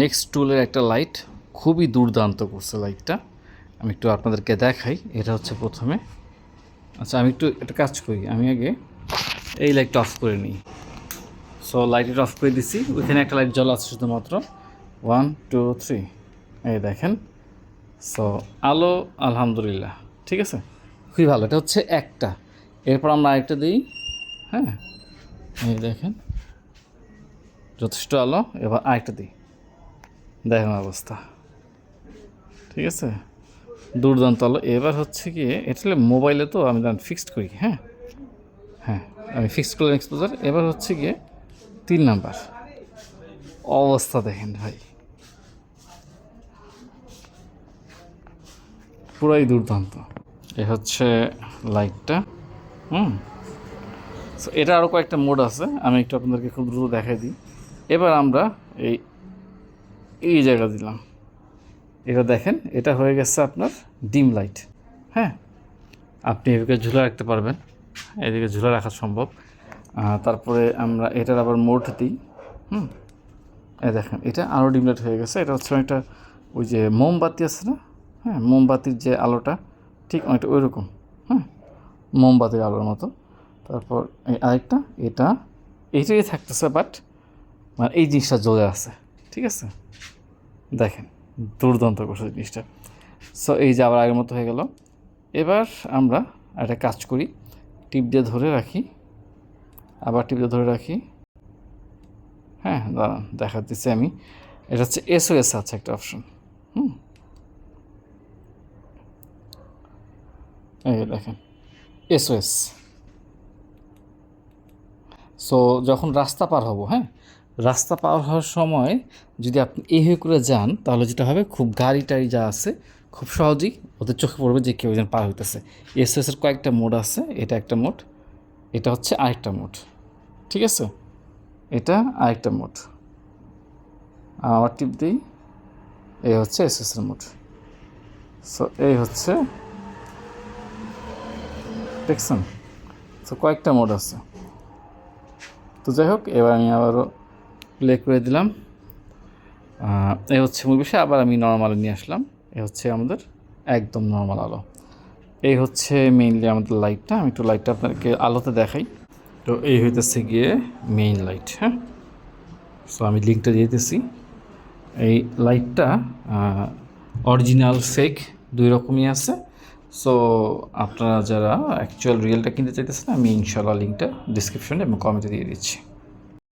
Next টুলের একটা light খুবই দুর্দান্ত করছে লাইটটা। আমি একটু আপনাদেরকে দেখাই। এটা হচ্ছে প্রথমে, আচ্ছা আমি একটু একটা কাজ করি, আমি আগে এই লাইটটা অফ করে নিই। সো লাইটটা অফ করে দিছি, ওইখানে একটা লাইট জ্বলা আছে শুধুমাত্র। 1 2 3, এই দেখেন। সো আলো আলহামদুলিল্লাহ ঠিক আছে, খুবই ভালো। এটা হচ্ছে একটা, এরপর আমরা আরেকটা দিই। হ্যাঁ এই দেখেন যথেষ্ট আলো। এবার আরেকটা দিই, দেখেন অবস্থা, ঠিক আছে, দুর্দান্ত আলো। এবার হচ্ছে গিয়ে এটা মোবাইলে তো আমি ফিক্সড করি। হ্যাঁ হ্যাঁ আমি ফিক্সড করলাম এক্সপোজার। এবার হচ্ছে গিয়ে 3 নাম্বার অবস্থা দেখেন ভাই, পুরাই দুর্দান্ত। এ হচ্ছে লাইটটা। সো এটা আরও কয়েকটা মোড আছে, আমি একটু আপনাদেরকে খুব দ্রুত দেখাই দিই। এবার আমরা এই এই জায়গা দিলাম, এটা দেখেন এটা হয়ে গেছে আপনার ডিম লাইট। হ্যাঁ আপনি এদিকে ঝুলে রাখতে পারবেন, এদিকে ঝুলে রাখা সম্ভব। তারপরে আমরা এটার আবার মোড দিই। এই দেখেন এটা আরও ডিম লাইট হয়ে গেছে। এটা হচ্ছে একটা ওই যে মোমবাতি আছে না, হ্যাঁ মোমবাতির যে আলোটা ঠিক অনেকটা ওই রকম। হ্যাঁ মোমবাতির আলোর মতো। তারপর এই আরেকটা, এটা এইটাই থাকতেছে, বাট মানে এই জিনিসটা জ্বলে আছে, ঠিক আছে। দেখেন দুর্দান্ত করছে জিনিসটা। সো এই যে আবার আগের মতো হয়ে গেল। এবার আমরা একটা কাজ করি, টিপ দিয়ে ধরে রাখি, আবার টিপ দিয়ে ধরে রাখি। হ্যাঁ দাঁড়ান দেখা দিচ্ছি আমি। এটা হচ্ছে SOS আছে একটা অপশন। এই দেখেন SOS। সো যখন রাস্তা পার হব, হ্যাঁ রাস্তা পার হওয়ার সময় যদি আপনি এই হয়ে করে যান, তাহলে যেটা হবে খুব গাড়ি টাড়ি যা আছে খুব সহজেই ওদের চোখে পড়বে যে কেউ যেন পার হইতেছে। SOSের কয়েকটা মোড আছে, এটা একটা মোড, এটা হচ্ছে আরেকটা মোড, ঠিক আছে, এটা আরেকটা মোড। আবার টিপ দিই, এই হচ্ছে SOSের মোড। সো এই হচ্ছে, দেখছেন, সো কয়েকটা মোড আছে। তো যাই হোক, এবার আমি আবারও প্লে করে দিলাম। এই হচ্ছে মূল বিষয়। আবার আমি নর্মালে নিয়ে আসলাম, এ হচ্ছে আমাদের একদম নর্মাল আলো। এই হচ্ছে মেইনলি আমাদের লাইটটা। আমি একটু লাইটটা আপনাকে আলোতে দেখাই। তো এই হইতেছে গিয়ে মেইন লাইট। হ্যাঁ সো আমি লিঙ্কটা দিয়ে দিতেছি। এই লাইটটা অরিজিনাল ফেক দুই রকমই আছে। সো আপনারা যারা অ্যাকচুয়াল রিয়েলটা কিনতে চাইতেছেন, আমি ইনশাল্লাহ লিঙ্কটা ডিসক্রিপশনে এবং কমেন্টে দিয়ে দিচ্ছি।